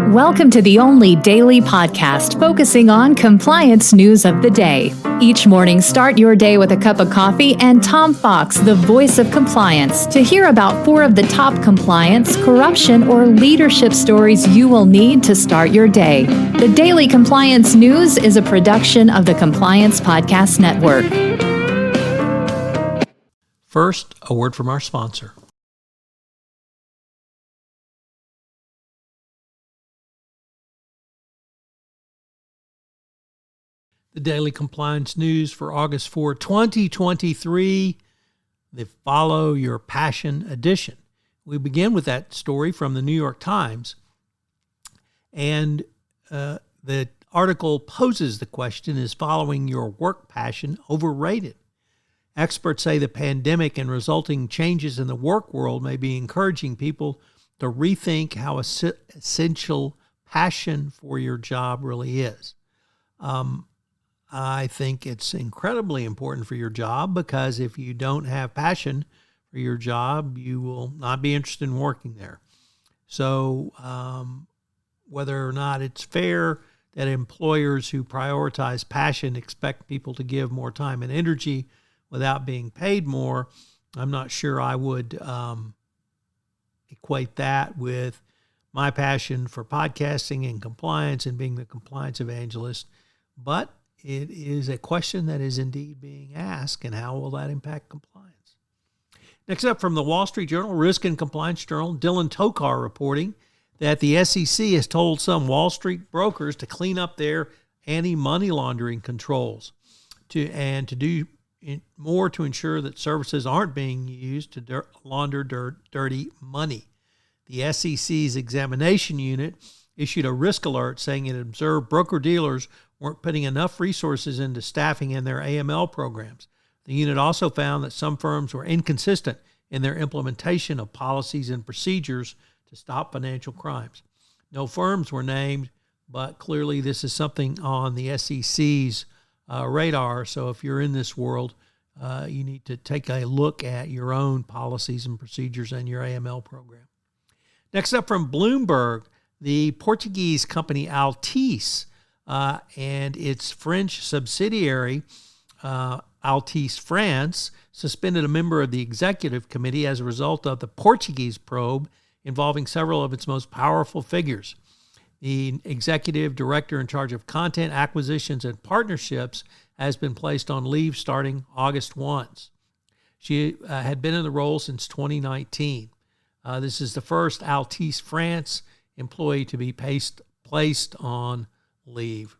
Welcome to the only daily podcast focusing on compliance news of the day. Each morning, start your day with a cup of coffee and Tom Fox, the voice of compliance, to hear about 4 of the top compliance, corruption, or leadership stories you will need to start your day. The Daily Compliance News is a production of the Compliance Podcast Network. First, a word from our sponsor. The Daily Compliance News for August 4, 2023, the Follow Your Passion edition. We begin with that story from the New York Times, and the article poses the question, is following your work passion overrated? Experts say the pandemic and resulting changes in the work world may be encouraging people to rethink how essential passion for your job really is. I think it's incredibly important for your job, because if you don't have passion for your job, you will not be interested in working there. So whether or not it's fair that employers who prioritize passion expect people to give more time and energy without being paid more, I'm not sure I would equate that with my passion for podcasting and compliance and being the compliance evangelist. But it is a question that is indeed being asked, and how will that impact compliance? Next up, from the Wall Street Journal, Risk and Compliance Journal, Dylan Tokar reporting that the SEC has told some Wall Street brokers to clean up their anti-money laundering controls to do more to ensure that services aren't being used to launder dirty money. The SEC's examination unit issued a risk alert saying it observed broker-dealers weren't putting enough resources into staffing in their AML programs. The unit also found that some firms were inconsistent in their implementation of policies and procedures to stop financial crimes. No firms were named, but clearly this is something on the SEC's radar. So if you're in this world, you need to take a look at your own policies and procedures and your AML program. Next up, from Bloomberg, the Portuguese company Altice and its French subsidiary, Altice France, suspended a member of the executive committee as a result of the Portuguese probe involving several of its most powerful figures. The executive director in charge of content acquisitions and partnerships has been placed on leave starting August 1. She had been in the role since 2019. This is the first Altice France employee to be placed on leave.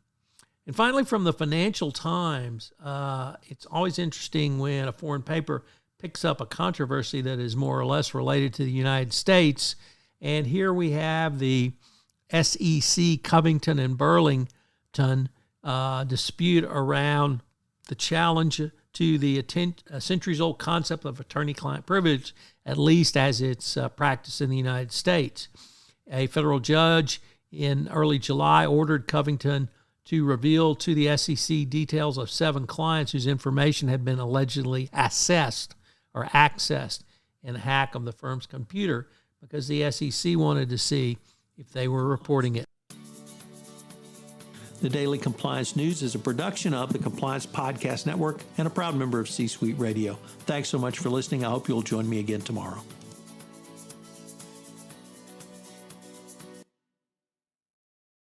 And finally, from the Financial Times, it's always interesting when a foreign paper picks up a controversy that is more or less related to the United States. And here we have the SEC Covington and Burlington dispute around the challenge to the centuries-old concept of attorney-client privilege, at least as it's practiced in the United States. A federal judge in early July ordered Covington to reveal to the SEC details of 7 clients whose information had been allegedly accessed in a hack of the firm's computer, because the SEC wanted to see if they were reporting it. The Daily Compliance News is a production of the Compliance Podcast Network and a proud member of C-Suite Radio. Thanks so much for listening. I hope you'll join me again tomorrow.